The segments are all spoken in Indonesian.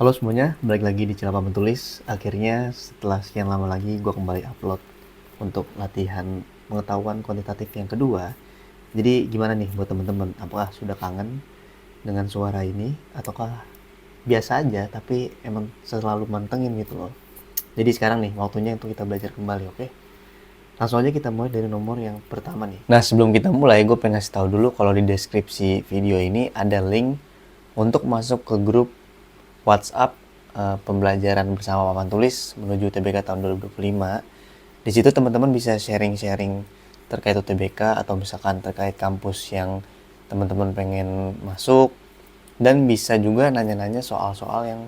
Halo semuanya, balik lagi di Cilapa Menulis. Akhirnya setelah sekian lama lagi gue kembali upload untuk latihan pengetahuan kuantitatif yang kedua. Jadi gimana nih buat temen-temen? Apakah sudah kangen dengan suara ini? Ataukah biasa aja tapi emang selalu mantengin gitu loh. Jadi sekarang nih waktunya untuk kita belajar kembali, oke? Langsung aja kita mulai dari nomor yang pertama nih. Nah sebelum kita mulai gue pengen kasih tahu dulu kalau di deskripsi video ini ada link untuk masuk ke grup WhatsApp pembelajaran bersama papan tulis menuju UTBK tahun 2025. Di situ teman-teman bisa sharing-sharing terkait UTBK atau misalkan terkait kampus yang teman-teman pengen masuk, dan bisa juga nanya-nanya soal-soal yang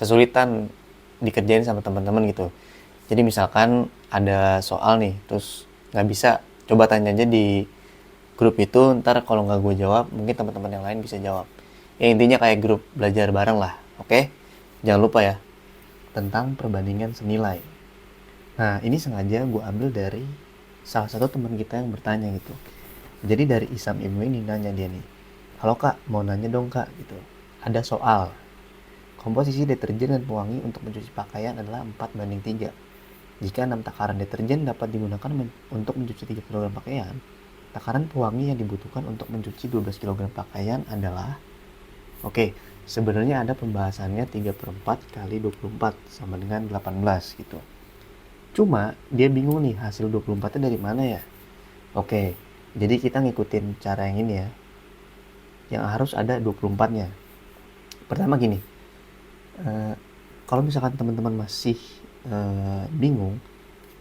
kesulitan dikerjain sama teman-teman gitu. Jadi misalkan ada soal nih, terus nggak bisa, coba tanya aja di grup itu, ntar kalau nggak gue jawab, mungkin teman-teman yang lain bisa jawab. Ya intinya kayak grup belajar bareng lah, oke? Jangan lupa ya, tentang perbandingan senilai. Nah, ini sengaja gue ambil dari salah satu teman kita yang bertanya gitu. Jadi dari Isam Ibnu ini nanya dia nih, halo kak, mau nanya dong kak gitu. Ada soal, komposisi deterjen dan pewangi untuk mencuci pakaian adalah 4:3. Jika 6 takaran deterjen dapat digunakan untuk mencuci 3 kg pakaian, takaran pewangi yang dibutuhkan untuk mencuci 12 kg pakaian adalah... Oke, sebenarnya ada pembahasannya 3/4 kali 24 sama dengan 18 gitu. Cuma dia bingung nih hasil 24-nya dari mana ya. Oke, jadi kita ngikutin cara yang ini ya. Yang harus ada 24-nya. Pertama gini, kalau misalkan teman-teman masih bingung,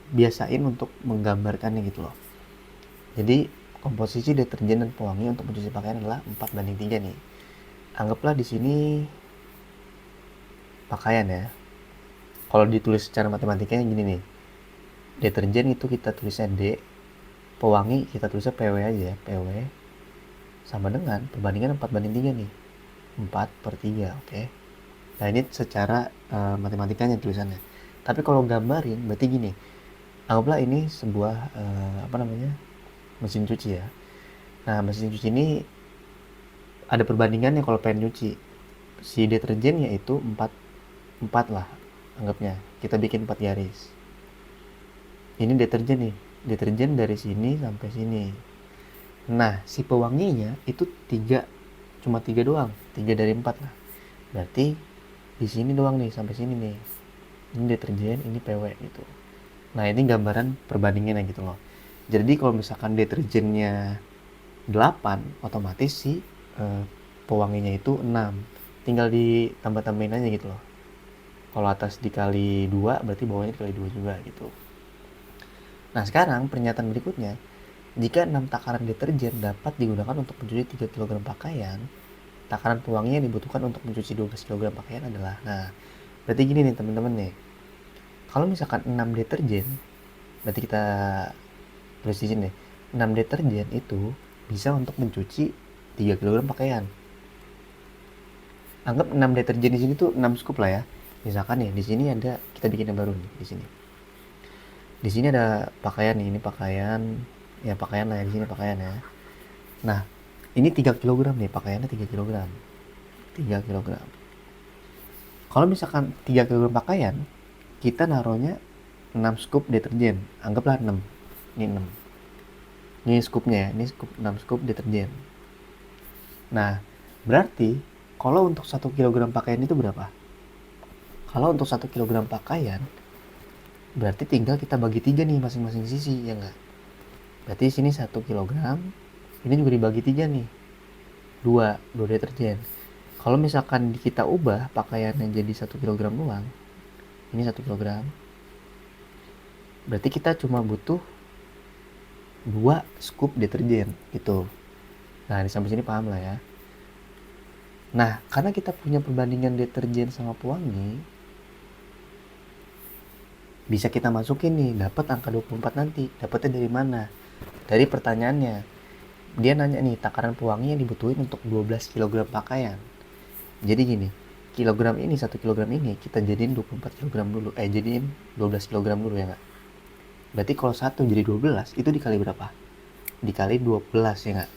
biasain untuk menggambarkannya gitu loh. Jadi komposisi deterjen dan pewangi untuk mencuci pakaian adalah 4:3 nih. Anggaplah di sini pakaian ya. Kalau ditulis secara matematikanya gini nih. Deterjen itu kita tulisnya D, pewangi kita tulisnya PW aja, PW sama dengan perbandingan 4:3 nih. 4/3, oke. Nah ini secara matematikanya tulisannya. Tapi kalau gambarin berarti gini. Anggaplah ini sebuah mesin cuci ya. Nah mesin cuci ini ada perbandingannya kalau pengen nyuci. Si deterjen yaitu 4 lah anggapnya. Kita bikin 4 garis. Ini deterjen nih. Deterjen dari sini sampai sini. Nah, si pewanginya itu 3, cuma 3 doang. 3 dari 4 lah. Berarti di sini doang nih sampai sini nih. Ini deterjen, ini PW gitu. Nah, ini gambaran perbandingannya gitu loh. Jadi kalau misalkan deterjennya 8, otomatis si pewanginya itu 6. Tinggal ditambah-tambahin aja gitu loh. Kalau atas dikali 2, berarti bawahnya dikali 2 juga gitu. Nah, sekarang pernyataan berikutnya. Jika 6 takaran deterjen dapat digunakan untuk mencuci 3 kg pakaian, takaran pewangi yang dibutuhkan untuk mencuci 12 kg pakaian adalah... Nah, berarti gini nih teman-teman nih. Kalau misalkan 6 deterjen, berarti kita tulis di sini. 6 deterjen itu bisa untuk mencuci 3 kg pakaian. Anggap 6 deterjen di sini tuh 6 scoop lah ya. Misalkan nih, di sini ada, kita bikin yang baru nih di sini. Di sini ada pakaian nih, ini pakaian, ya pakaian lah ya, di sini pakaian ya. Nah, ini 3 kg nih, pakaiannya 3 kg. 3 kg. Kalau misalkan 3 kg pakaian, kita naruhnya 6 scoop deterjen. Anggaplah 6. Ini 6. Ini scoopnya ya, ini scoop 6 scoop deterjen. Nah, berarti kalau untuk 1 kg pakaian itu berapa? Kalau untuk 1 kg pakaian, berarti tinggal kita bagi 3 nih masing-masing sisi, ya enggak? Berarti sini 1 kg, ini juga dibagi 3 nih. 2 deterjen. Kalau misalkan kita ubah pakaiannya jadi 1 kg doang, ini 1 kg, berarti kita cuma butuh 2 scoop deterjen gitu. Nah, di sampai sini paham lah ya. Nah, karena kita punya perbandingan deterjen sama pewangi, bisa kita masukin nih, dapat angka 24 nanti. Dapatnya dari mana? Dari pertanyaannya. Dia nanya nih, takaran pewangi yang dibutuhin untuk 12 kg pakaian. Jadi gini, kilogram ini, 1 kilogram ini kita jadiin 24 kg dulu. Jadiin 12 kg dulu ya nggak? Berarti kalau 1 jadi 12, itu dikali berapa? Dikali 12 ya nggak?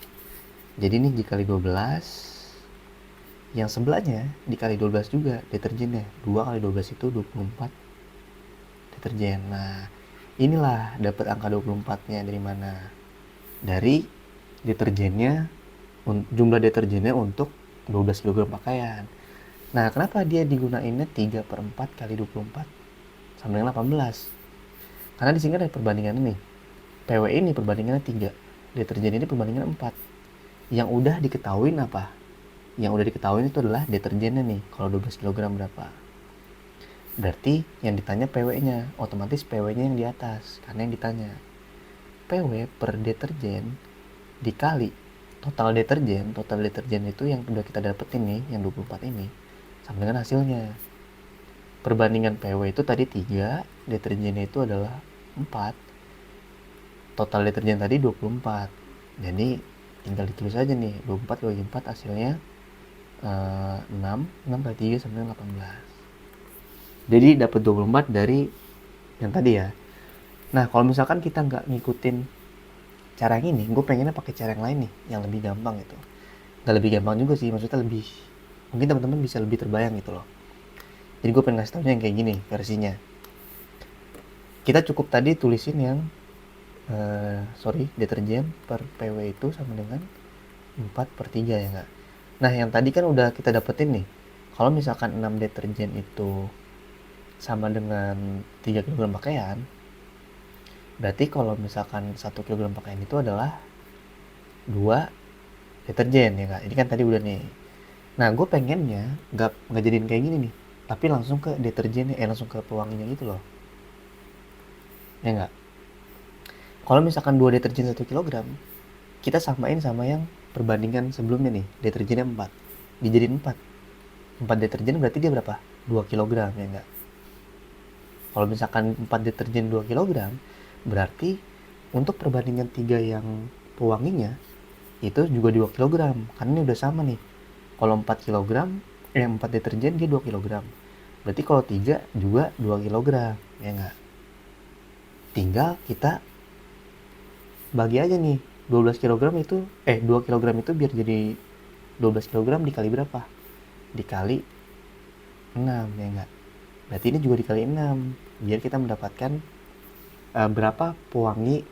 Jadi ini dikali 12, Yang sebelahnya dikali 12 juga deterjennya. 2 kali 12 itu 24 deterjen. Nah, inilah dapat angka 24-nya dari mana? Dari deterjennya, jumlah deterjennya untuk 12 kg pakaian. Nah, kenapa dia digunainnya 3 per 4 kali 24 sama dengan 18? Karena di sini ada perbandingan nih. PW ini perbandingannya 3, deterjen ini perbandingan 4. Yang udah diketahui apa? Yang udah diketahui itu adalah deterjennya nih, kalau 12 kg berapa. Berarti yang ditanya PW-nya, otomatis PW-nya yang di atas, karena yang ditanya. PW per deterjen dikali total deterjen itu yang udah kita dapetin nih, yang 24 ini, sama dengan hasilnya. Perbandingan PW itu tadi 3, deterjennya itu adalah 4. Total deterjen tadi 24. Jadi tinggal ditulis aja nih, 24 bagi 4 hasilnya 6 kali 3 sama dengan 18. Jadi dapat 24 dari yang tadi ya. Nah, kalau misalkan kita nggak ngikutin cara yang ini, gue pengennya pakai cara yang lain nih, yang lebih gampang gitu. Nggak lebih gampang juga sih, maksudnya lebih, mungkin teman-teman bisa lebih terbayang gitu loh. Jadi gue pengen kasih taunya yang kayak gini versinya. Kita cukup tadi tulisin yang deterjen per PW itu sama dengan 4 per 3 ya nggak? Nah, yang tadi kan udah kita dapetin nih. Kalau misalkan 6 deterjen itu sama dengan 3 kg pakaian, berarti kalau misalkan 1 kg pakaian itu adalah 2 deterjen ya nggak? Ini kan tadi udah nih. Nah, gue pengennya nggak jadiin kayak gini nih, tapi langsung ke deterjennya, langsung ke pewanginya gitu loh. Ya nggak? Kalau misalkan 2 deterjen 1 kg, kita samain sama yang perbandingan sebelumnya nih, deterjennya 4. Dijadiin 4. 4 deterjen berarti dia berapa? 2 kg ya enggak? Kalau misalkan 4 deterjen 2 kg, berarti untuk perbandingan 3 yang pewanginya itu juga 2 kg. Karena ini udah sama nih. Kalau 4 kg, 4 deterjen dia 2 kg. Berarti kalau 3 juga 2 kg, ya enggak? Tinggal kita bagi aja nih, 12 kg itu 2 kg itu biar jadi 12 kg dikali berapa? Dikali 6 ya enggak? Berarti ini juga dikali 6 biar kita mendapatkan berapa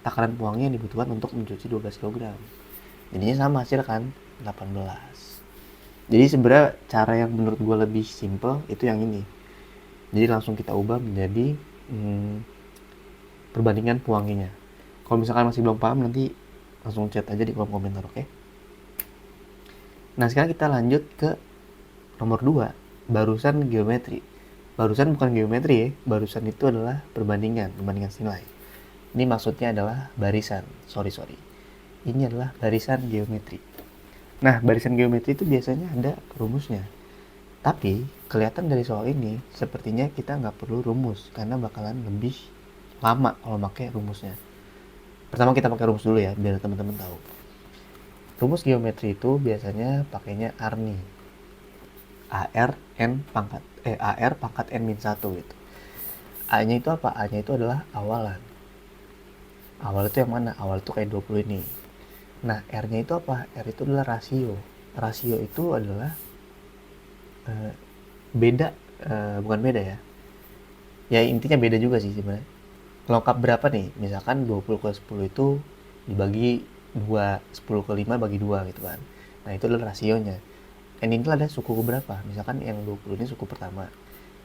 takaran pewangi yang dibutuhkan untuk mencuci 12 kg. Jadinya sama hasil kan, 18. Jadi sebenarnya cara yang menurut gue lebih simple itu yang ini. Jadi langsung kita ubah menjadi perbandingan pewanginya. Kalau misalkan masih belum paham, nanti langsung chat aja di kolom komentar, oke? Nah, sekarang kita lanjut ke nomor 2, barusan geometri. Barusan bukan geometri ya, barusan itu adalah perbandingan nilai. Ini maksudnya adalah barisan, sorry. Ini adalah barisan geometri. Nah, barisan geometri itu biasanya ada rumusnya. Tapi, kelihatan dari soal ini, sepertinya kita nggak perlu rumus, karena bakalan lebih lama kalau pakai rumusnya. Pertama kita pakai rumus dulu ya, biar teman-teman tahu. Rumus geometri itu biasanya pakainya ARNI. AR pangkat N min 1 gitu. A-nya itu apa? A-nya itu adalah awalan. Awal itu yang mana? Awal itu kayak 20 ini. Nah, R-nya itu apa? R itu adalah rasio. Rasio itu adalah bukan beda ya. Ya intinya beda juga sih sebenarnya. Lengkap berapa nih? Misalkan 20 ke 10 itu dibagi 2, 10 ke 5 bagi 2 gitu kan. Nah, itu adalah rasionya. N ini ada suku ke berapa? Misalkan yang 20 ini suku pertama.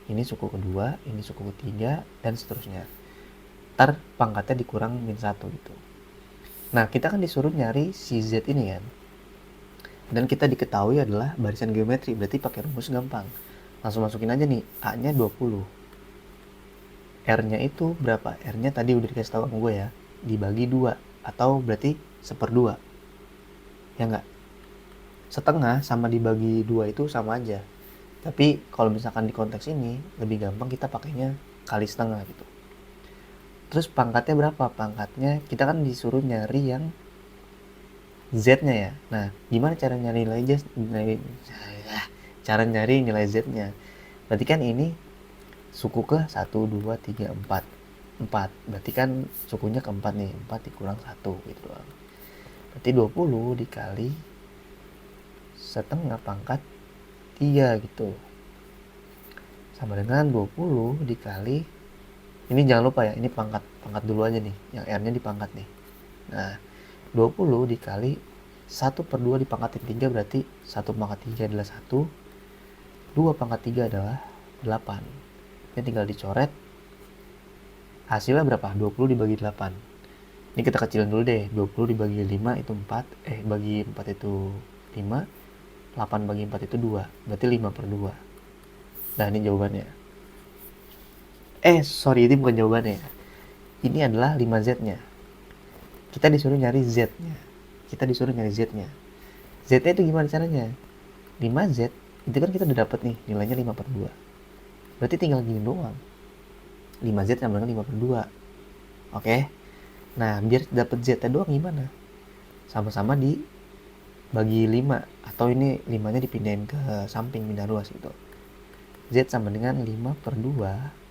Ini suku kedua, ini suku ketiga, dan seterusnya. Ntar pangkatnya dikurang min 1 gitu. Nah, kita kan disuruh nyari si Z ini kan. Dan kita diketahui adalah barisan geometri, berarti pakai rumus gampang. Langsung masukin aja nih, A-nya 20. R-nya itu berapa? R-nya tadi udah dikasih tahu sama gue ya, dibagi 2, atau berarti 1/2. Ya enggak? Setengah sama dibagi 2 itu sama aja. Tapi kalau misalkan di konteks ini, lebih gampang kita pakainya kali setengah gitu. Terus pangkatnya berapa? Pangkatnya kita kan disuruh nyari yang Z-nya ya. Nah, gimana cara nyari nilai Z-nya? Berarti kan ini suku ke 1, 2, 3, 4. 4. Berarti kan sukunya ke 4 nih. 4 dikurang 1 gitu doang. Berarti 20 dikali setengah pangkat 3 gitu. Sama dengan 20 dikali, ini jangan lupa ya, ini pangkat dulu aja nih, yang R nya dipangkat nih. Nah 20 dikali 1 per 2 dipangkatin 3 berarti 1 pangkat 3 adalah 1, 2 pangkat 3 adalah 8. Ini tinggal dicoret, hasilnya berapa? 20 dibagi 8. Ini kita kecilin dulu deh, 20 dibagi 5 itu 4, bagi 4 itu 5, 8 bagi 4 itu 2, berarti 5 per 2. Nah ini jawabannya. Sorry, ini bukan jawabannya. Ini adalah 5Z-nya. Kita disuruh nyari Z-nya. Z-nya itu gimana caranya? 5Z, itu kan kita udah dapet nih, nilainya 5 per 2. Berarti tinggal gini doang. 5Z sama dengan 5 per 2. Oke? Nah, biar dapet Z-nya doang gimana? Sama-sama dibagi 5. Atau ini 5-nya dipindahin ke samping, pindah luas gitu. Z sama dengan 5 per 2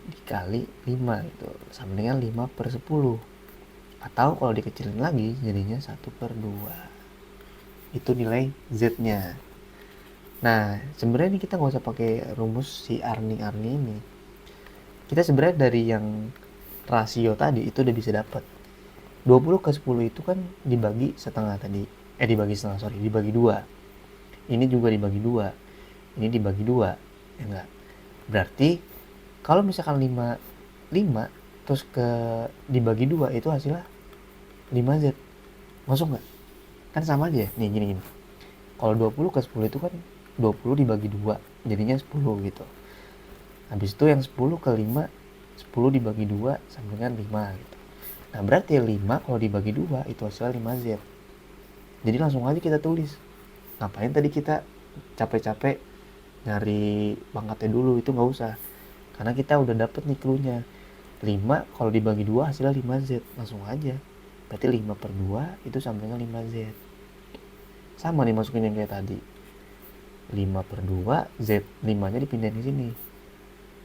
dikali 5 itu sama dengan 5 per 10, atau kalau dikecilin lagi jadinya 1 per 2. Itu nilai Z-nya. Nah sebenarnya ini kita nggak usah pakai rumus si Arni ini. Kita sebenarnya dari yang rasio tadi itu udah bisa dapat 20 ke 10 itu kan dibagi setengah tadi, dibagi 2. Ini juga dibagi 2, ini dibagi 2, ya enggak? Berarti kalau misalkan 5 terus dibagi 2 itu hasilnya 5Z. Masuk nggak? Kan sama aja nih, gini. Kalau 20 ke 10 itu kan 20 dibagi 2 jadinya 10 gitu. Habis itu yang 10 ke 5, 10 dibagi 2 sama dengan 5 gitu. Nah berarti 5 kalau dibagi 2 itu hasilnya 5Z. Jadi langsung aja kita tulis. Ngapain tadi kita capek-capek nyari pangkatnya dulu, itu nggak usah. Karena kita udah dapet nih clue-nya. 5 kalau dibagi 2 hasilnya 5Z. Langsung aja. Berarti 5 per 2 itu sama dengan 5Z. Sama nih masukin yang kayak tadi. 5 per 2, Z 5-nya dipindahin ke sini.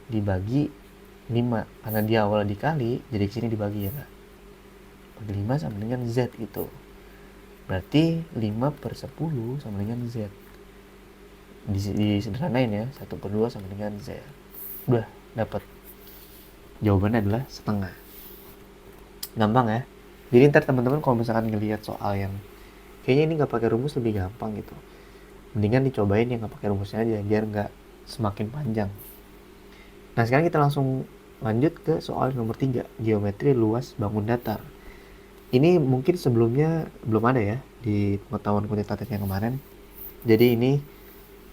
Dibagi 5. Karena di awal dikali, jadi ke sini dibagi ya Kak. Bagi 5 sama dengan Z gitu. Berarti 5 per 10 sama dengan Z. Disederhanain ya. 1 per 2 sama dengan Z. Udah dapat. Jawabannya adalah setengah. Gampang ya. Jadi ntar teman-teman kalau misalkan ngelihat soal yang kayaknya ini nggak pakai rumus lebih gampang gitu, mendingan dicobain yang nggak pakai rumusnya aja biar nggak semakin panjang. Nah sekarang kita langsung lanjut ke soal nomor 3, geometri luas bangun datar. Ini mungkin sebelumnya belum ada ya di pengetahuan kuantitatif yang kemarin. Jadi ini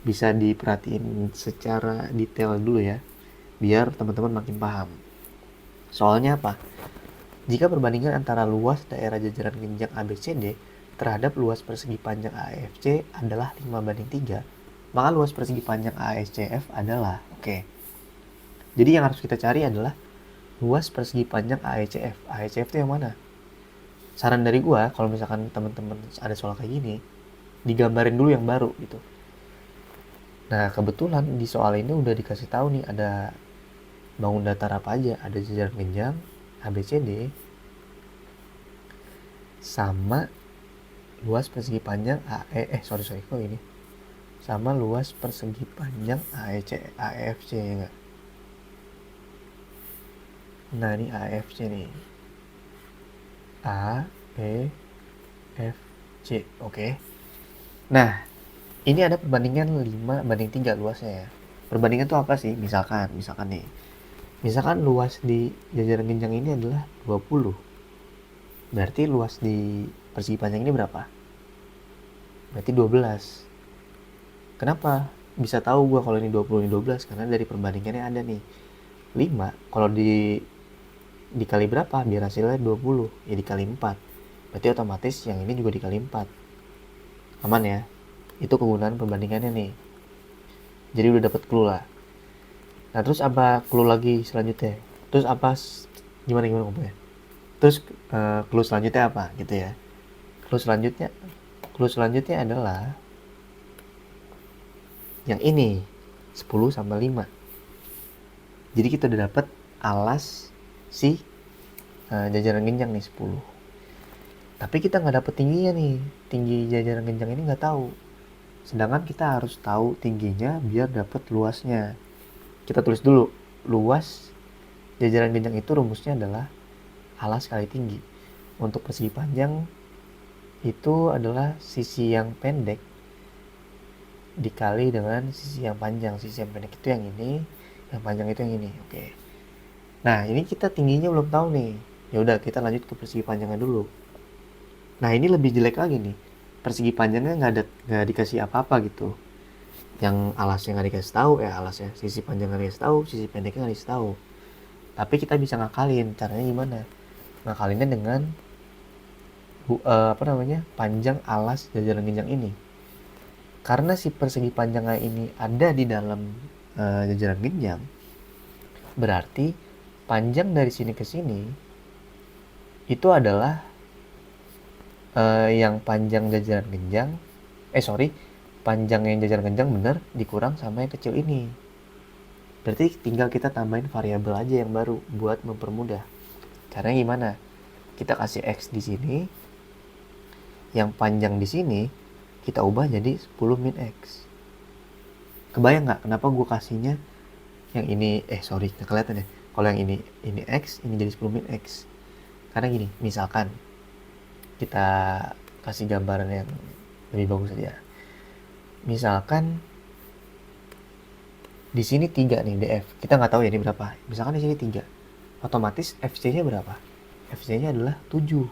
bisa diperhatiin secara detail dulu ya, biar teman-teman makin paham. Soalnya apa? Jika perbandingan antara luas daerah jajaran genjang ABCD terhadap luas persegi panjang AFC adalah 5:3, maka luas persegi panjang ASCF adalah, oke. Jadi yang harus kita cari adalah luas persegi panjang AECF. AECF itu yang mana? Saran dari gua, kalau misalkan teman-teman ada soal kayak gini, digambarin dulu yang baru gitu. Nah, kebetulan di soal ini udah dikasih tahu nih ada bangun datar apa aja, ada jajaran genjang ABCD sama luas persegi panjang kok ini sama luas persegi panjang AFC ya enggak? Nah ini AFC nih, A, B, F, C, oke. Nah ini ada perbandingan 5:3 luasnya ya. Perbandingan itu apa sih? Misalkan nih, misalkan luas di jajaran genjang ini adalah 20. Berarti luas di persegi panjang ini berapa? Berarti 12. Kenapa bisa tahu gua kalau ini 20 ini 12? Karena dari perbandingannya ada nih. 5 kalau dikali berapa biar hasilnya 20? Ya dikali 4. Berarti otomatis yang ini juga dikali 4. Aman ya? Itu kegunaan perbandingannya nih. Jadi udah dapat clue lah. Nah terus apa clue lagi selanjutnya? Terus apa gimana ngomongnya? Terus clue selanjutnya apa gitu ya? Clue selanjutnya adalah yang ini 10 sama 5. Jadi kita udah dapat alas si jajaran genjang nih 10. Tapi kita nggak dapet tingginya nih. Tinggi jajaran genjang ini nggak tahu. Sedangkan kita harus tahu tingginya biar dapat luasnya. Kita tulis dulu, luas jajaran genjang itu rumusnya adalah alas kali tinggi. Untuk persegi panjang itu adalah sisi yang pendek dikali dengan sisi yang panjang. Sisi yang pendek itu yang ini, yang panjang itu yang ini. Oke. Nah, ini kita tingginya belum tahu nih. Ya udah, kita lanjut ke persegi panjangnya dulu. Nah, ini lebih jelek lagi nih. Persegi panjangnya nggak dikasih apa-apa gitu. Yang alasnya nggak dikasih tahu, alasnya sisi panjangnya nggak dikasih tahu, sisi pendeknya nggak dikasih tahu. Tapi kita bisa ngakalin. Caranya gimana? Ngakalinnya dengan panjang alas jajaran genjang ini. Karena si persegi panjangnya ini ada di dalam jajaran genjang, berarti panjang dari sini ke sini itu adalah yang panjang jajaran genjang, panjang yang jajaran genjang bener dikurang sama yang kecil ini. Berarti tinggal kita tambahin variabel aja yang baru buat mempermudah. Caranya gimana? Kita kasih X di sini, yang panjang di sini kita ubah jadi 10 min X. Kebayang nggak kenapa gue kasihnya yang ini, nggak kelihatan ya. Kalau yang ini X, ini jadi 10 min X. Karena gini, misalkan kita kasih gambaran yang lebih bagus aja. Misalkan di sini 3 nih DF. Kita nggak tahu ya ini berapa. Misalkan di sini 3. Otomatis FC-nya berapa? FC-nya adalah 7.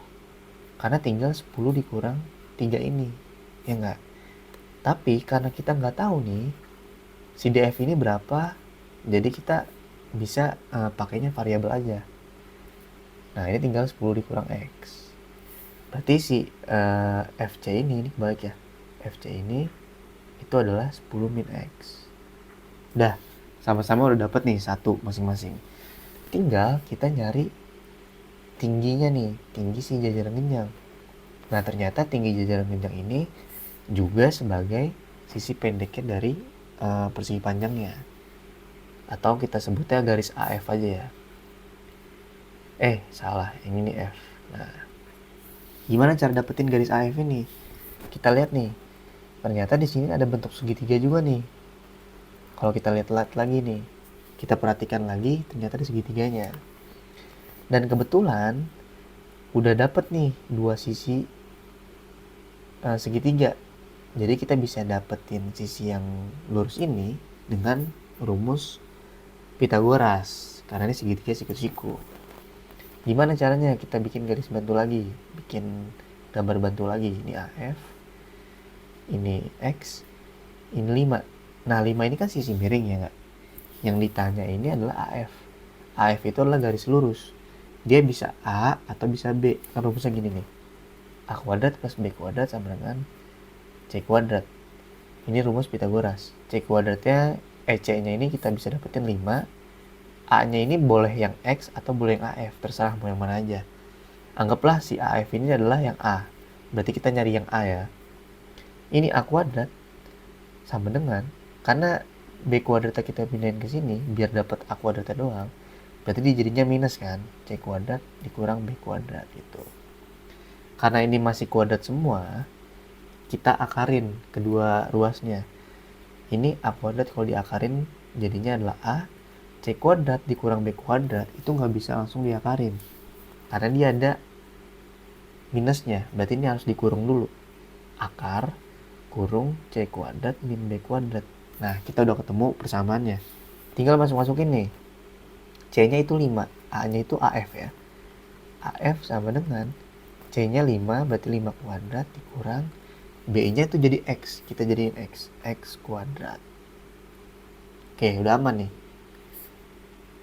Karena tinggal 10 dikurang 3 ini. Ya nggak? Tapi karena kita nggak tahu nih si DF ini berapa, jadi kita bisa pakainya variabel aja. Nah, ini tinggal 10 dikurang X. Berarti si FC ini kebalik ya. FC ini itu adalah 10 min X. Udah, sama-sama udah dapat nih satu masing-masing. Tinggal kita nyari tingginya nih, tinggi si jajaran genjang. Nah, ternyata tinggi jajaran genjang ini juga sebagai sisi pendeknya dari persegi panjangnya. Atau kita sebutnya garis AF aja ya. Salah, yang ini F. Nah, gimana cara dapetin garis AF ini? Kita lihat nih. Ternyata di sini ada bentuk segitiga juga nih. Kalau kita lihat lagi nih, kita perhatikan lagi, ternyata ada segitiganya. Dan kebetulan udah dapet nih dua sisi segitiga. Jadi kita bisa dapetin sisi yang lurus ini dengan rumus Pitagoras. Karena ini segitiga siku-siku. Gimana caranya? Kita bikin garis bantu lagi, bikin gambar bantu lagi. Ini AF, ini X, ini 5. Nah, 5 ini kan sisi miring ya nggak? Yang ditanya ini adalah AF. AF itu adalah garis lurus. Dia bisa A atau bisa B. Kan rumusnya gini nih. A kuadrat plus B kuadrat sama dengan C kuadrat. Ini rumus Pitagoras. C kuadratnya, C-nya ini kita bisa dapetin 5. A-nya ini boleh yang X atau boleh yang AF. Terserah mau yang mana aja. Anggaplah si AF ini adalah yang A. Berarti kita nyari yang A ya. Ini A kuadrat sama dengan, karena B kuadratnya kita pindahin ke sini biar dapat A kuadratnya doang. Berarti dia jadinya minus kan. C kuadrat dikurang B kuadrat gitu. Karena ini masih kuadrat semua, kita akarin kedua ruasnya. Ini A kuadrat kalau diakarin jadinya adalah A. C kuadrat dikurang B kuadrat itu nggak bisa langsung diakarin. Karena dia ada minusnya. Berarti ini harus dikurung dulu. Akar kurung C kuadrat min B kuadrat. Nah, kita udah ketemu persamaannya. Tinggal masuk-masukin nih. C-nya itu 5, A-nya itu AF ya. AF sama dengan C-nya 5, berarti 5 kuadrat dikurang B-nya itu jadi X. Kita jadiin X kuadrat. Oke, udah aman nih.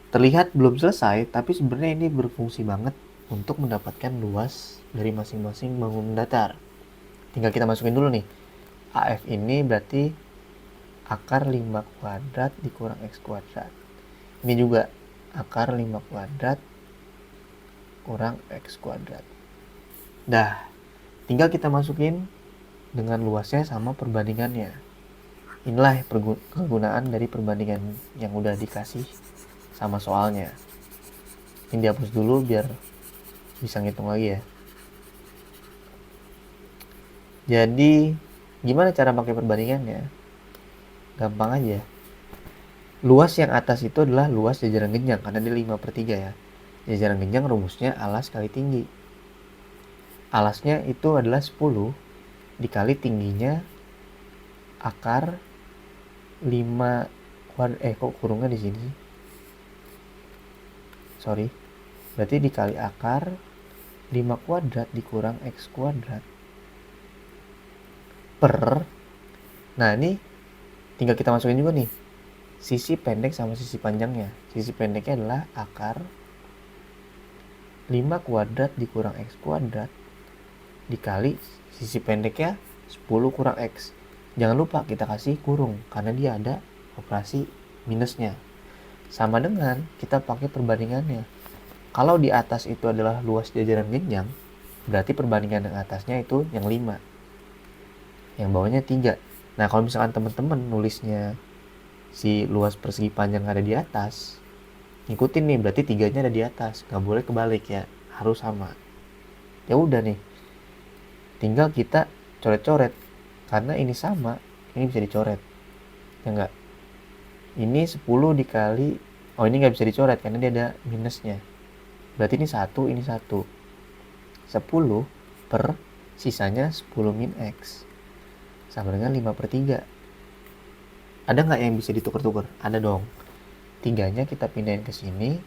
Terlihat belum selesai, tapi sebenarnya ini berfungsi banget untuk mendapatkan luas dari masing-masing bangunan datar. Tinggal kita masukin dulu nih. AF ini berarti akar 5 kuadrat dikurang X kuadrat. Ini juga akar 5 kuadrat kurang X kuadrat. Dah, tinggal kita masukin dengan luasnya sama perbandingannya. Inilah kegunaan dari perbandingan yang udah dikasih sama soalnya. Ini dihapus dulu biar bisa ngitung lagi ya. Jadi Gimana cara pakai perbandingannya? Gampang aja. Luas yang atas itu adalah luas jajaran genjang karena dia 5/3 ya. Jajaran genjang rumusnya alas kali tinggi. Alasnya itu adalah 10 dikali tingginya akar 5 kok kurungnya di sini? Sorry. Berarti dikali akar 5 kuadrat dikurang X kuadrat per, nah ini tinggal kita masukin juga nih sisi pendek sama sisi panjangnya. Sisi pendeknya adalah akar 5 kuadrat dikurang X kuadrat dikali sisi pendeknya 10 kurang X. Jangan lupa kita kasih kurung karena dia ada operasi minusnya. Sama dengan kita pakai perbandingannya. Kalau di atas itu adalah luas jajaran genjang, berarti perbandingan yang atasnya itu yang 5. Yang bawahnya 3. Nah, kalau misalkan teman-teman nulisnya si luas persegi panjang ada di atas, ngikutin nih, berarti 3-nya ada di atas. Nggak boleh kebalik ya, harus sama. Ya udah nih, tinggal kita coret-coret. Karena ini sama, ini bisa dicoret. Ya enggak? Ini 10 dikali, oh ini nggak bisa dicoret karena dia ada minusnya. Berarti ini 1, ini 1. 10 per sisanya 10 min X. Sama dengan 5/3. Ada nggak yang bisa ditukar-tukar? Ada dong. 3-nya kita pindahin ke sini,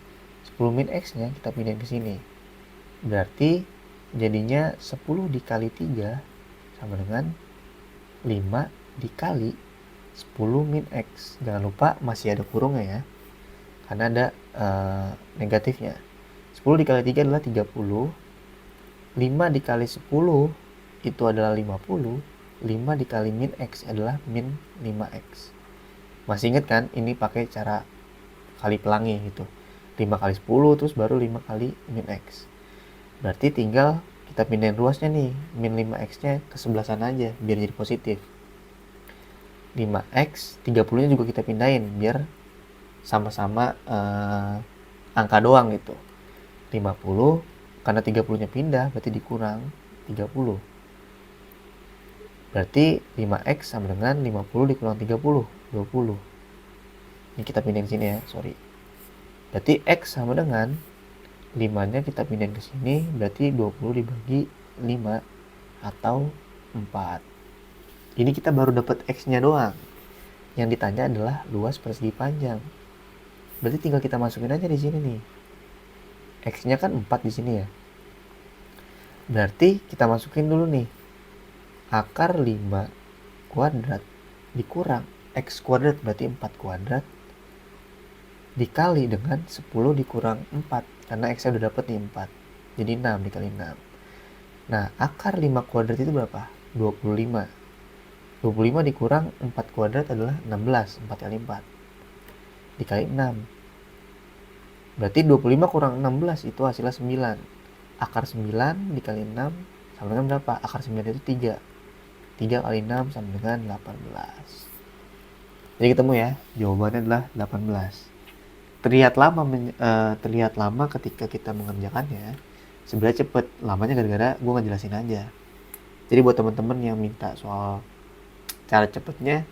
10 min X-nya kita pindahin ke sini. Berarti jadinya 10 dikali 3 sama dengan 5 dikali 10 min X. Jangan lupa masih ada kurungnya ya. Karena ada negatifnya. 10 dikali 3 adalah 30. 5 dikali 10 itu adalah 50. 5 dikali min X adalah min 5X. Masih ingat kan? Ini pakai cara kali pelangi gitu. 5 kali 10 terus baru 5 kali min X. Berarti tinggal kita pindahin ruasnya nih. Min 5X-nya ke sebelah sana aja biar jadi positif. 5X, 30-nya juga kita pindahin biar sama-sama angka doang gitu. 50, karena 30-nya pindah berarti dikurang 30. Berarti 5X sama dengan 50 dikurang 30, 20. Ini kita pindahin sini ya, sorry. Berarti X sama dengan 5-nya kita pindahin ke sini, berarti 20 dibagi 5 atau 4. Ini kita baru dapat X-nya doang. Yang ditanya adalah luas persegi panjang. Berarti tinggal kita masukin aja di sini nih. X-nya kan 4 di sini ya. Berarti kita masukin dulu nih. Akar 5 kuadrat dikurang X kuadrat berarti 4 kuadrat dikali dengan 10 dikurang 4. Karena X-nya udah dapet nih 4. Jadi 6 dikali 6. Nah, akar 5 kuadrat itu berapa? 25. 25 dikurang 4 kuadrat adalah 16. 4 kali 4 dikali 6. Berarti 25 kurang 16 itu hasilnya 9. Akar 9 dikali 6 sama dengan berapa? Akar 9 itu 3. 3 kali 6 sama dengan 18. Jadi ketemu ya, jawabannya adalah 18. Terlihat lama ketika kita mengerjakannya. Sebenarnya cepet, lamanya gara-gara gue ngejelasin aja. Jadi buat teman-teman yang minta soal cara cepetnya,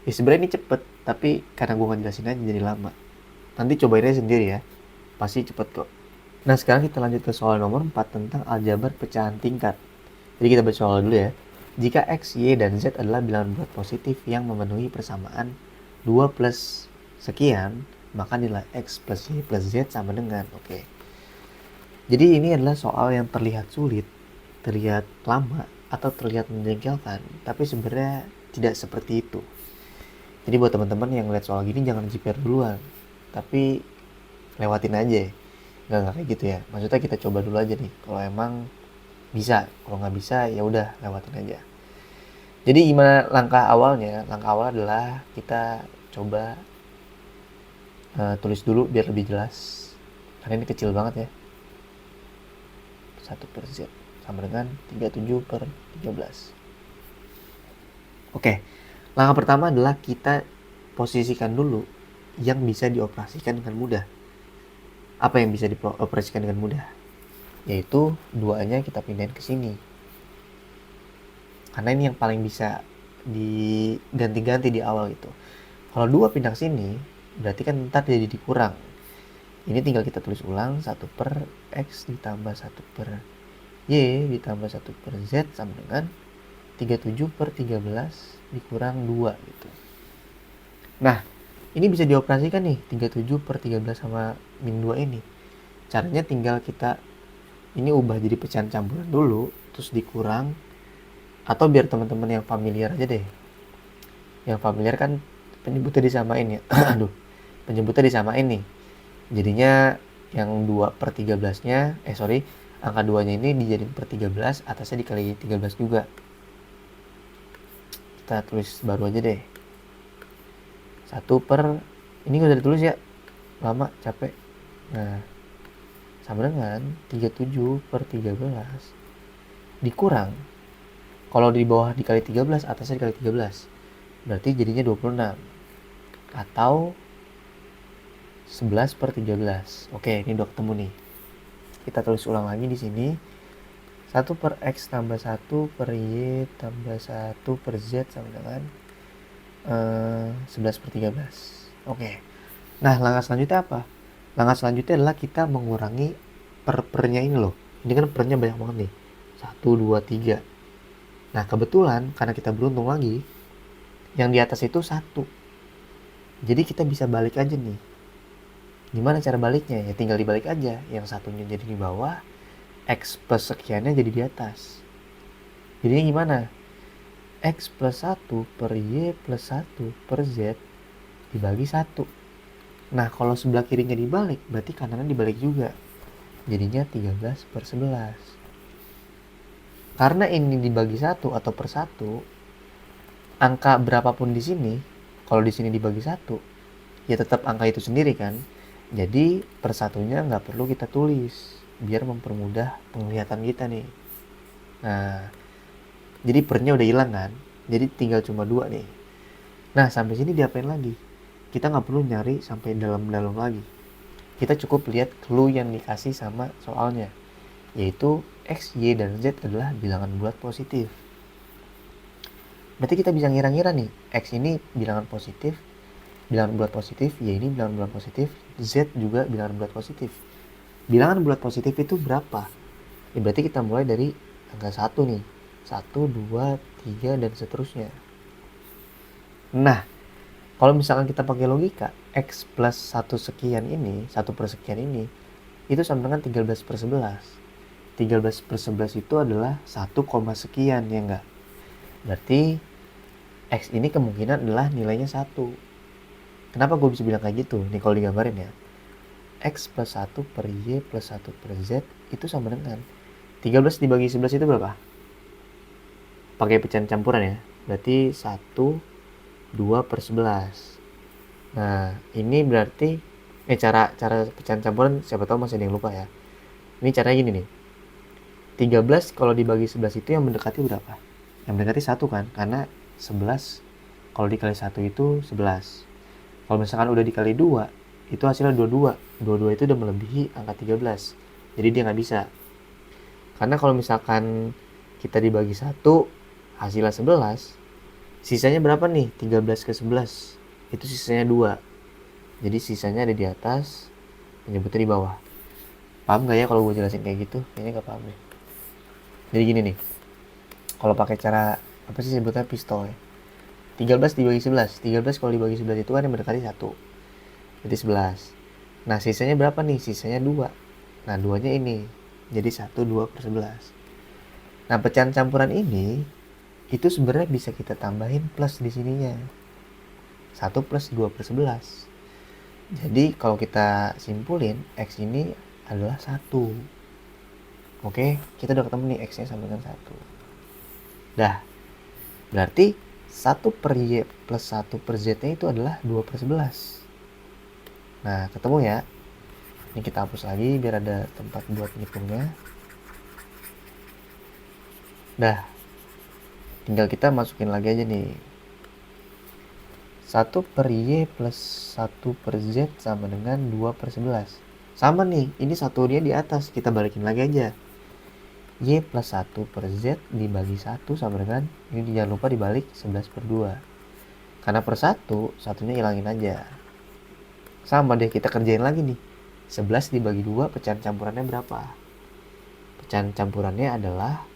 ya sebenarnya ini cepet, tapi karena gue ngejelasin aja jadi lama. Nanti cobain aja sendiri ya, pasti cepet kok. Nah sekarang kita lanjut ke soal nomor 4 tentang aljabar pecahan tingkat. Jadi kita baca soal dulu ya. Jika X, Y, dan Z adalah bilangan bulat positif yang memenuhi persamaan 2 plus sekian, maka nilai X plus Y plus Z sama dengan, oke. Jadi ini adalah soal yang terlihat sulit, terlihat lama, atau terlihat menjengkelkan, tapi sebenarnya tidak seperti itu. Jadi buat teman-teman yang lihat soal gini jangan jiper duluan, tapi lewatin aja. Nggak kayak gitu ya. Maksudnya kita coba dulu aja nih. Kalau emang bisa, kalau nggak bisa ya udah lewatin aja. Jadi gimana langkah awalnya? Langkah awal adalah kita coba tulis dulu biar lebih jelas. Karena ini kecil banget ya. 1 per Z sama dengan 37 per 13. Oke, langkah pertama adalah kita posisikan dulu yang bisa dioperasikan dengan mudah. Apa yang bisa dioperasikan dengan mudah? Yaitu 2-nya kita pindahin ke sini. Karena ini yang paling bisa diganti-ganti di awal gitu. Kalau 2 pindah ke sini, berarti kan ntar jadi dikurang. Ini tinggal kita tulis ulang, 1 per X ditambah 1 per Y ditambah 1 per Z sama dengan 37 per 13 dikurang 2 gitu. Nah, ini bisa dioperasikan nih, 37 per 13 sama min 2 ini. Caranya tinggal kita ini ubah jadi pecahan campuran dulu, terus dikurang, atau biar teman-teman yang familiar aja deh. Yang familiar kan penyebutnya disamain ya. Aduh, penyebutnya disamain nih. Jadinya yang 2 per 13-nya, angka 2-nya ini dijadiin per 13, atasnya dikali 13 juga. Kita tulis baru aja deh. 1 per, ini nggak usah ditulis ya, lama, capek. Nah, sama dengan 37 per 13 dikurang, kalau di bawah dikali 13, atasnya dikali 13, berarti jadinya 26 atau 11 per 13. Oke, ini udah ketemu nih. Kita tulis ulang lagi di sini. 1 per X tambah 1 per Y tambah 1 per Z sama dengan 11 per 13. Oke. Nah, langkah selanjutnya apa? Langkah selanjutnya adalah kita mengurangi pernya ini loh. Ini kan pernya banyak banget nih. 1, 2, 3. Nah, kebetulan karena kita beruntung lagi, yang di atas itu 1. Jadi kita bisa balik aja nih. Gimana cara baliknya? Ya tinggal dibalik aja. Yang satunya jadi di bawah, X plus sekiannya jadi di atas. Jadinya gimana? X plus 1 per Y plus 1 per Z dibagi 1. Nah, kalau sebelah kirinya dibalik, berarti kanannya dibalik juga. Jadinya 13 per 11. Karena ini dibagi 1 atau per 1, angka berapapun di sini, kalau di sini dibagi 1, ya tetap angka itu sendiri kan. Jadi, per satunya nggak perlu kita tulis, biar mempermudah penglihatan kita nih. Nah, jadi pernya udah hilang kan. Jadi tinggal cuma 2 nih. Nah, sampai sini diapain lagi? Kita nggak perlu nyari sampai dalam-dalam lagi. Kita cukup lihat clue yang dikasih sama soalnya, yaitu X, Y, dan Z adalah bilangan bulat positif. Berarti kita bisa ngira-ngira nih, X ini bilangan positif, bilangan bulat positif, Y ini bilangan bulat positif, Z juga bilangan bulat positif. Bilangan bulat positif itu berapa? Ya berarti kita mulai dari angka 1 nih. 1, 2, 3, dan seterusnya. Nah, kalau misalkan kita pakai logika, X plus 1 sekian ini, 1 per sekian ini, itu sama dengan 13 per 11. 13 per 11 itu adalah 1, sekian, ya enggak? Berarti X ini kemungkinan adalah nilainya 1. Kenapa gue bisa bilang kayak gitu? Nih kalau digambarin ya. X plus 1 per Y plus 1 per Z itu sama dengan 13 dibagi 11 itu berapa? Pakai pecahan campuran ya. Berarti 1, 2 per 11. Nah, ini berarti cara pecahan campuran siapa tahu masih ada yang lupa ya. Ini caranya gini nih. 13 kalau dibagi 11 itu yang mendekati berapa? Yang mendekati 1 kan? Karena 11 kalau dikali 1 itu 11. Kalau misalkan udah dikali 2, itu hasilnya 22. 22 itu udah melebihi angka 13. Jadi dia nggak bisa. Karena kalau misalkan kita dibagi 1, hasilnya 11, sisanya berapa nih? 13 ke 11. Itu sisanya 2. Jadi sisanya ada di atas, penyebutnya di bawah. Paham gak ya kalau gue jelasin kayak gitu? Kayaknya gak paham deh. Jadi gini nih. Kalau pakai cara, apa sih sebutnya pistol ya? 13 dibagi 11. 13 kalau dibagi 11 itu kan yang mendekati 1. Jadi 11. Nah sisanya berapa nih? Sisanya 2. Nah 2-nya ini. Jadi 1, 2 per 11. Nah pecahan campuran ini itu sebenarnya bisa kita tambahin plus di sininya. 1 plus 2 per 11. Jadi kalau kita simpulin, X ini adalah 1. Oke, kita udah ketemu nih X-nya sama dengan 1. Dah, berarti 1 per Y plus 1 per Z-nya itu adalah 2 per 11. Nah, ketemu ya. Ini kita hapus lagi biar ada tempat buat ngitungnya. Dah, tinggal kita masukin lagi aja nih. 1 per Y plus 1 per Z sama dengan 2 per 11. Sama nih, ini satunya di atas, kita balikin lagi aja. Y plus 1 per Z dibagi 1 sama dengan, ini jangan lupa dibalik 11 per 2. Karena per 1, satunya hilangin aja. Sama deh, kita kerjain lagi nih. 11 dibagi 2, pecahan campurannya berapa? Pecahan campurannya adalah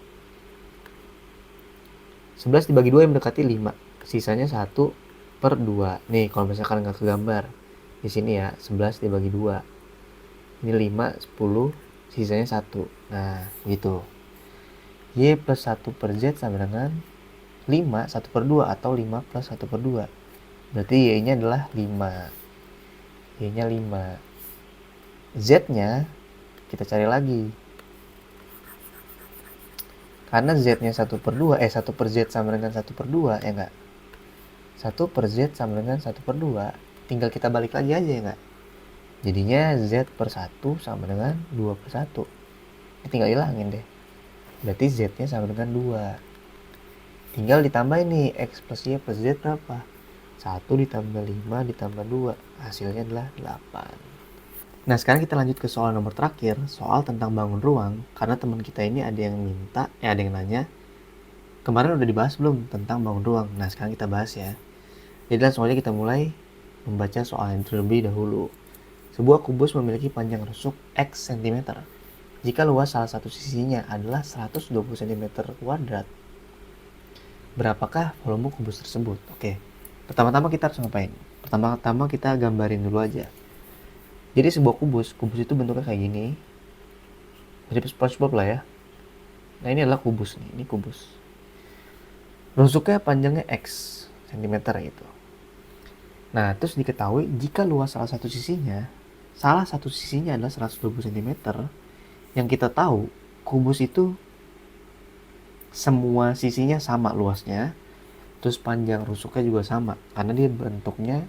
11 dibagi 2 yang mendekati 5. Sisanya 1 per 2. Nih, kalau misalkan nggak kegambar. Di sini ya, 11 dibagi 2. Ini 5, 10, sisanya 1. Nah, gitu. Y plus 1 per Z sama dengan 5, 1 per 2 atau 5 plus 1 per 2. Berarti Y-nya adalah 5. Y-nya 5. Z-nya kita cari lagi. Karena Z-nya 1 per 2, 1 per Z sama dengan 1 per 2, ya enggak? 1 per Z sama dengan 1 per 2. Tinggal kita balik lagi aja, ya enggak? Jadinya Z per 1 sama dengan 2 per 1. Ini tinggal hilangin deh. Berarti Z-nya sama dengan 2. Tinggal ditambah ini, X plus Y plus Z berapa? 1 ditambah 5 ditambah 2. Hasilnya adalah 8. Nah, sekarang kita lanjut ke soal nomor terakhir. Soal tentang bangun ruang. Karena teman kita ini ada yang minta, ada yang nanya, kemarin udah dibahas belum tentang bangun ruang? Nah, sekarang kita bahas ya. Jadi langsung aja kita mulai membaca soal yang terlebih dahulu. Sebuah kubus memiliki panjang rusuk X cm. Jika luas salah satu sisinya adalah 120 cm kuadrat, berapakah volume kubus tersebut? Oke, pertama-tama kita harus ngapain? Pertama-tama kita gambarin dulu aja. Jadi sebuah kubus itu bentuknya kayak gini. Mirip SpongeBob lah ya. Nah, ini adalah kubus nih, ini kubus. Rusuknya panjangnya X cm gitu. Nah, terus diketahui jika luas salah satu sisinya adalah 120 cm, yang kita tahu kubus itu semua sisinya sama luasnya, terus panjang rusuknya juga sama, karena dia bentuknya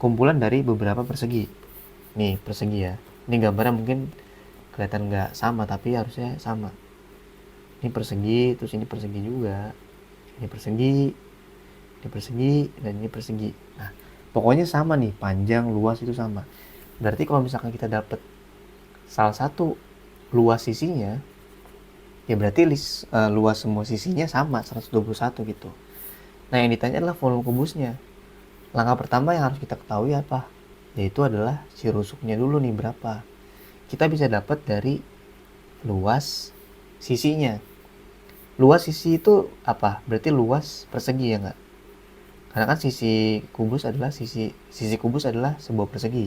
kumpulan dari beberapa persegi. Nih persegi ya, ini gambarnya mungkin kelihatan nggak sama, tapi harusnya sama. Ini persegi, terus ini persegi juga, ini persegi, dan ini persegi. Nah, pokoknya sama nih, panjang, luas itu sama. Berarti kalau misalkan kita dapat salah satu luas sisinya, ya berarti luas semua sisinya sama, 121 gitu. Nah, yang ditanya adalah volume kubusnya. Langkah pertama yang harus kita ketahui apa? Yaitu adalah si rusuknya dulu nih, berapa. Kita bisa dapat dari luas sisinya. Luas sisi itu apa? Berarti luas persegi ya nggak? Karena kan sisi kubus adalah sebuah persegi.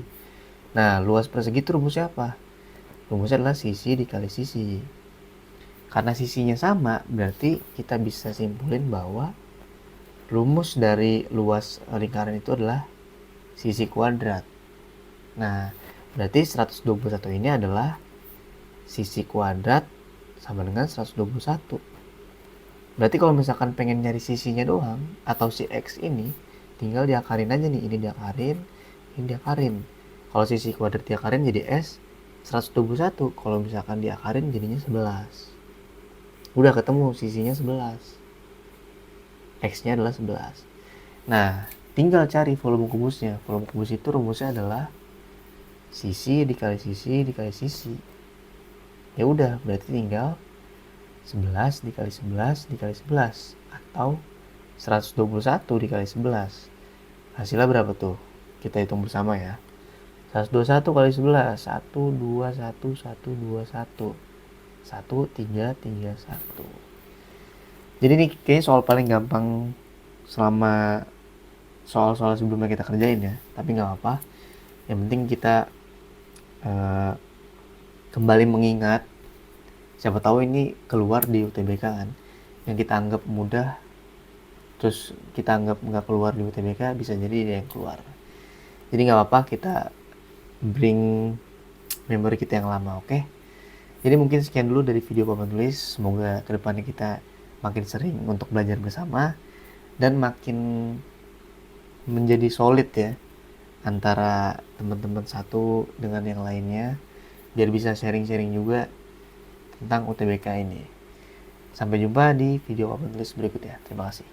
Nah, luas persegi itu rumusnya apa? Rumusnya adalah sisi dikali sisi. Karena sisinya sama, berarti kita bisa simpulin bahwa rumus dari luas lingkaran itu adalah sisi kuadrat. Nah, berarti 121 ini adalah sisi kuadrat sama dengan 121. Berarti kalau misalkan pengen nyari sisinya doang, atau si X ini, tinggal diakarin aja nih. Ini diakarin. Kalau sisi kuadrat diakarin jadi S 121. Kalau misalkan diakarin jadinya 11. Udah ketemu sisinya 11. X-nya adalah 11. Nah, tinggal cari volume kubusnya. Volume kubus itu rumusnya adalah sisi dikali sisi dikali sisi. Ya udah, berarti tinggal 11 dikali 11 dikali 11 atau 121 dikali 11. Hasilnya berapa tuh? Kita hitung bersama ya. 121 kali 11, 121 121. 1331. Jadi ini kayaknya soal paling gampang selama soal-soal sebelumnya kita kerjain ya. Tapi nggak apa-apa. Yang penting kita kembali mengingat. Siapa tahu ini keluar di UTBK kan. Yang kita anggap mudah, terus kita anggap nggak keluar di UTBK, bisa jadi ini yang keluar. Jadi nggak apa-apa, kita bring memori kita yang lama, oke? Jadi mungkin sekian dulu dari video papan tulis. Semoga kedepannya kita makin sering untuk belajar bersama dan makin menjadi solid ya antara teman-teman satu dengan yang lainnya, biar bisa sharing-sharing juga tentang UTBK ini. Sampai jumpa di video papan tulis berikutnya. Terima kasih.